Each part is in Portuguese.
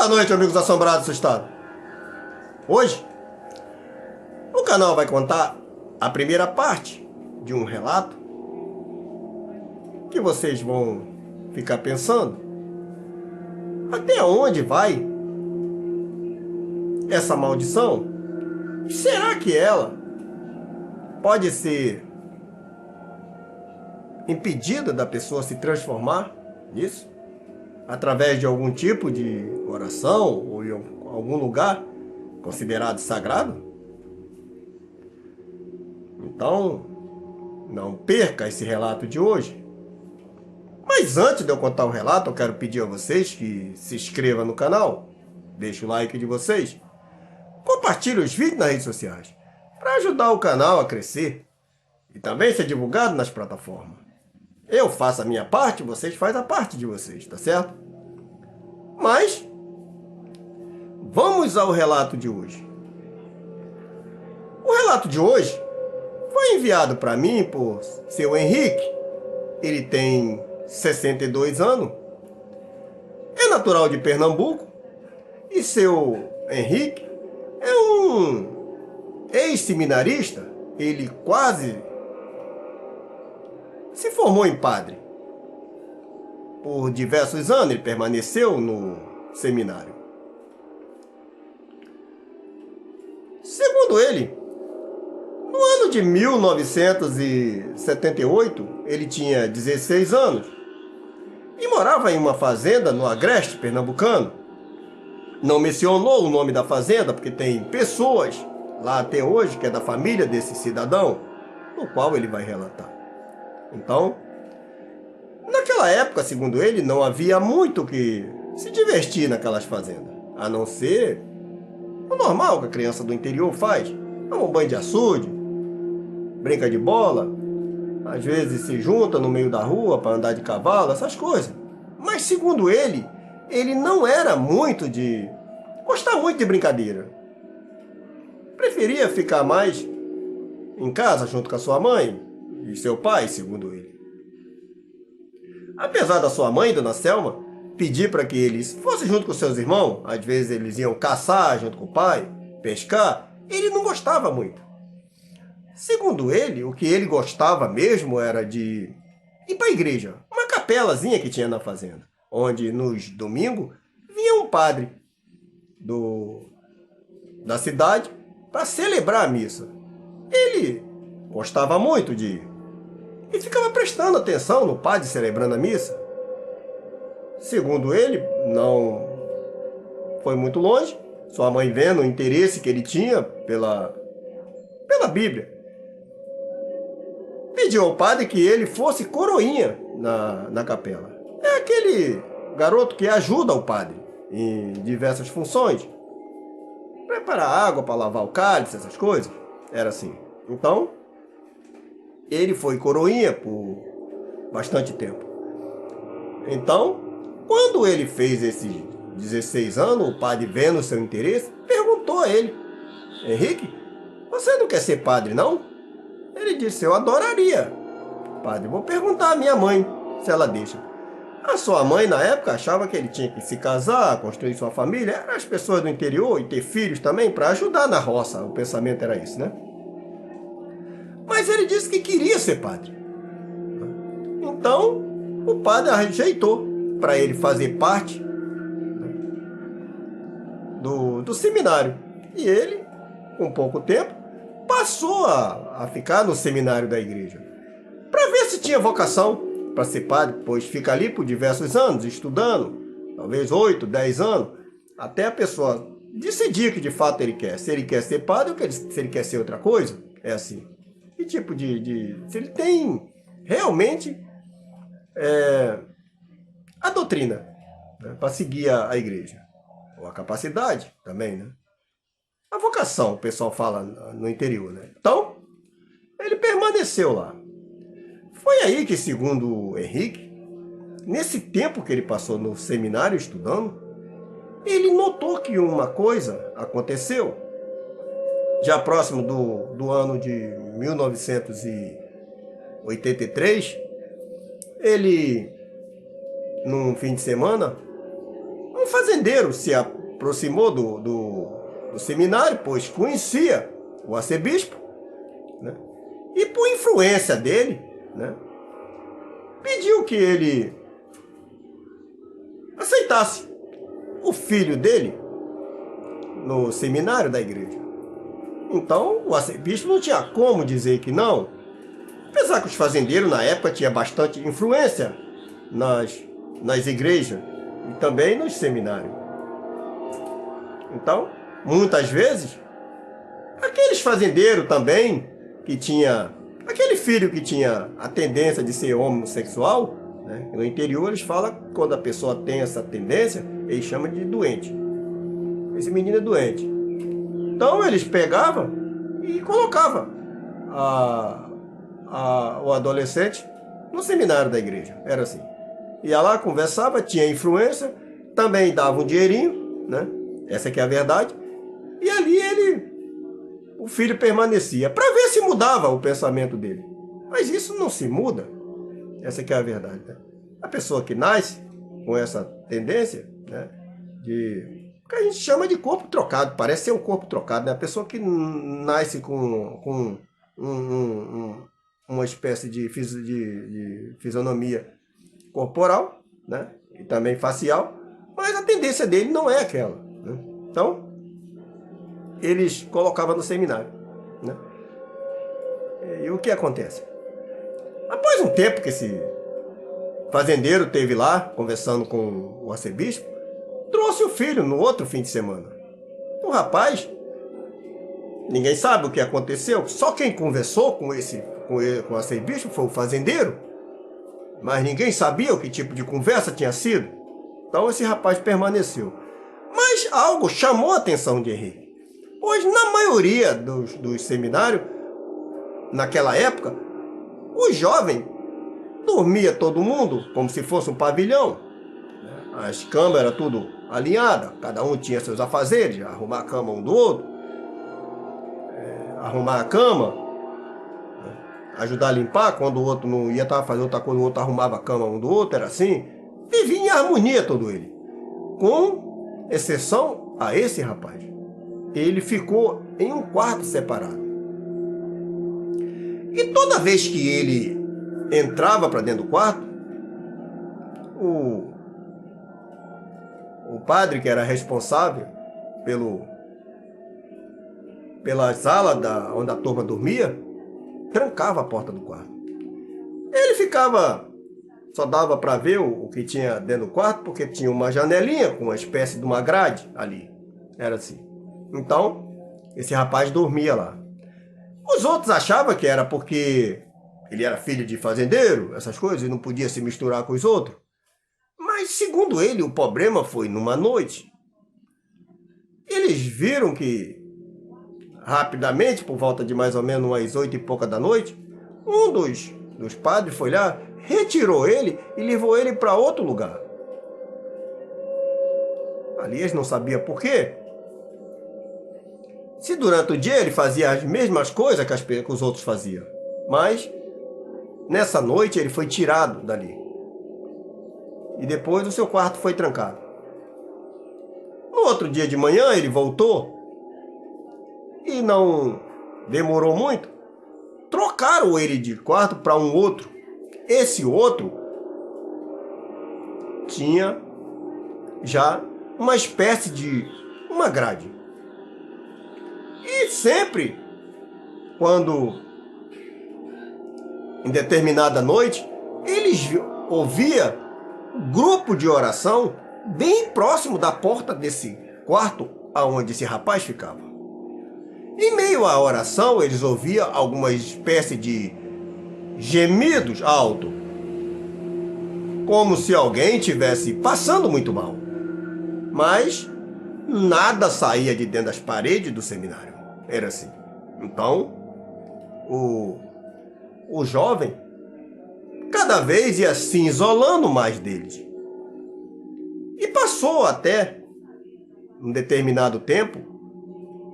Boa noite, amigos assombrados assustados. Hoje, o canal vai contar a primeira parte de um relato que vocês vão ficar pensando até onde vai essa maldição. Será que ela pode ser impedida da pessoa se transformar nisso? Através de algum tipo de oração ou em algum lugar considerado sagrado? Então, não perca esse relato de hoje. Mas antes de eu contar o relato, eu quero pedir a vocês que se inscrevam no canal, deixe o like de vocês, compartilhe os vídeos nas redes sociais, para ajudar o canal a crescer e também ser divulgado nas plataformas. Eu faço a minha parte, vocês fazem a parte de vocês, tá certo? Mas, vamos ao relato de hoje. O relato de hoje foi enviado para mim por seu Henrique. Ele tem 62 anos, é natural de Pernambuco e seu Henrique é um ex-seminarista. Ele quase se formou em padre. Por diversos anos ele permaneceu no seminário. Segundo ele, no ano de 1978, ele tinha 16 anos e morava em uma fazenda no agreste pernambucano. Não mencionou o nome da fazenda porque tem pessoas lá até hoje que é da família desse cidadão, no qual ele vai relatar. Então, naquela época, segundo ele, não havia muito que se divertir naquelas fazendas, a não ser o normal que a criança do interior faz. Toma um banho de açude, brinca de bola, às vezes se junta no meio da rua para andar de cavalo, essas coisas. Mas segundo ele não era muito de gostar muito de brincadeira. Preferia ficar mais em casa junto com a sua mãe e seu pai, segundo ele. Apesar da sua mãe, Dona Selma, pedir para que eles fossem junto com seus irmãos, às vezes eles iam caçar junto com o pai, pescar, ele não gostava muito. Segundo ele, o que ele gostava mesmo era de ir para a igreja, uma capelazinha que tinha na fazenda, onde nos domingos vinha um padre da cidade para celebrar a missa. Ele gostava muito de ir e ficava prestando atenção no padre celebrando a missa. Segundo ele, não foi muito longe, sua mãe vendo o interesse que ele tinha pela Bíblia, pediu ao padre que ele fosse coroinha na capela. É aquele garoto que ajuda o padre em diversas funções. Preparar água para lavar o cálice, essas coisas. Era assim. Então, ele foi coroinha por bastante tempo. Então, quando ele fez esses 16 anos, o padre, vendo o seu interesse, perguntou a ele: Henrique, você não quer ser padre, não? Ele disse: eu adoraria, padre, vou perguntar à minha mãe se ela deixa. A sua mãe, na época, achava que ele tinha que se casar, construir sua família, eram as pessoas do interior, e ter filhos também, para ajudar na roça. O pensamento era isso, né? Mas ele disse que queria ser padre. Então, o padre ajeitou para ele fazer parte do seminário. E ele, com pouco tempo, passou a ficar no seminário da igreja, para ver se tinha vocação para ser padre, pois fica ali por diversos anos, estudando, talvez 8, 10 anos, até a pessoa decidir que de fato ele quer. Se ele quer ser padre ou se ele quer ser outra coisa, é assim. Que tipo se ele tem realmente a doutrina, né, para seguir a igreja, ou a capacidade também, né? A vocação, o pessoal fala no interior, né? Então, ele permaneceu lá. Foi aí que, segundo o Henrique, nesse tempo que ele passou no seminário estudando, ele notou que uma coisa aconteceu. Já próximo do ano de 1983, ele, num fim de semana, Um fazendeiro se aproximou do seminário, pois conhecia o arcebispo, né? E por influência dele, né, pediu que ele aceitasse o filho dele no seminário da igreja. Então, o arcebispo não tinha como dizer que não, apesar que os fazendeiros na época tinham bastante influência nas igrejas e também nos seminários. Então, muitas vezes, aqueles fazendeiros também que tinha aquele filho que tinha a tendência de ser homossexual, né? No interior eles falam que quando a pessoa tem essa tendência, eles chamam de doente. Esse menino é doente. Então eles pegavam e colocavam o adolescente no seminário da igreja. Era assim. Ia lá, conversava, tinha influência, também dava um dinheirinho, né? Essa que é a verdade. E ali o filho permanecia, para ver se mudava o pensamento dele. Mas isso não se muda. Essa que é a verdade, né? A pessoa que nasce com essa tendência, né, de que a gente chama de corpo trocado, parece ser um corpo trocado, né? A pessoa que nasce com uma espécie de fisionomia corporal, né, e também facial, mas a tendência dele não é aquela, né? Então, eles colocavam no seminário, né? E o que acontece? Após um tempo que esse fazendeiro teve lá, conversando com o arcebispo, trouxe o filho no outro fim de semana. O rapaz, ninguém sabe o que aconteceu, só quem conversou com o arcebispo foi o fazendeiro, mas ninguém sabia o que tipo de conversa tinha sido. Então esse rapaz permaneceu. Mas algo chamou a atenção de Henrique, pois na maioria dos seminários, naquela época, o jovem dormia todo mundo como se fosse um pavilhão. As camas eram tudo alinhadas, cada um tinha seus afazeres, arrumar a cama um do outro, arrumar a cama, ajudar a limpar, quando o outro não ia fazer outra coisa, o outro arrumava a cama um do outro, era assim. Vivia em harmonia todo ele, com exceção a esse rapaz. Ele ficou em um quarto separado. E toda vez que ele entrava para dentro do quarto, o padre, que era responsável pela sala onde a turma dormia, trancava a porta do quarto. Ele ficava, só dava para ver o que tinha dentro do quarto, porque tinha uma janelinha com uma espécie de uma grade ali. Era assim. Então, esse rapaz dormia lá. Os outros achavam que era porque ele era filho de fazendeiro, essas coisas, e não podia se misturar com os outros. Mas, segundo ele, o problema foi numa noite. Eles viram que, rapidamente, por volta de mais ou menos umas 8 e pouca da noite, um dos padres foi lá, retirou ele e levou ele para outro lugar. Ali eles não sabiam por quê. Se durante o dia ele fazia as mesmas coisas que os outros faziam. Mas, nessa noite, ele foi tirado dali. E depois o seu quarto foi trancado. No outro dia de manhã ele voltou. E não demorou muito. Trocaram ele de quarto para um outro. Esse outro tinha já uma espécie de uma grade. E sempre, quando em determinada noite, eles ouviam um grupo de oração bem próximo da porta desse quarto aonde esse rapaz ficava. Em meio à oração, eles ouviam alguma espécie de gemidos altos, como se alguém estivesse passando muito mal. Mas nada saía de dentro das paredes do seminário. Era assim. Então, o jovem cada vez ia se isolando mais deles. E passou até, um determinado tempo,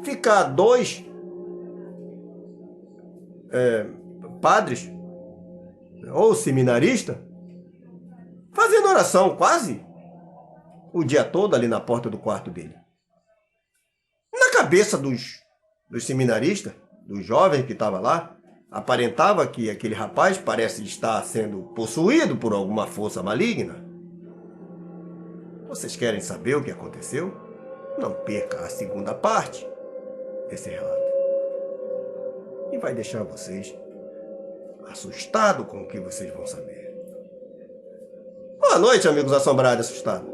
ficar dois padres, ou seminaristas, fazendo oração quase o dia todo ali na porta do quarto dele. Na cabeça dos seminaristas, dos jovens que estavam lá, aparentava que aquele rapaz parece estar sendo possuído por alguma força maligna. Vocês querem saber o que aconteceu? Não perca a segunda parte desse relato. E vai deixar vocês assustados com o que vocês vão saber. Boa noite, amigos assombrados e assustados.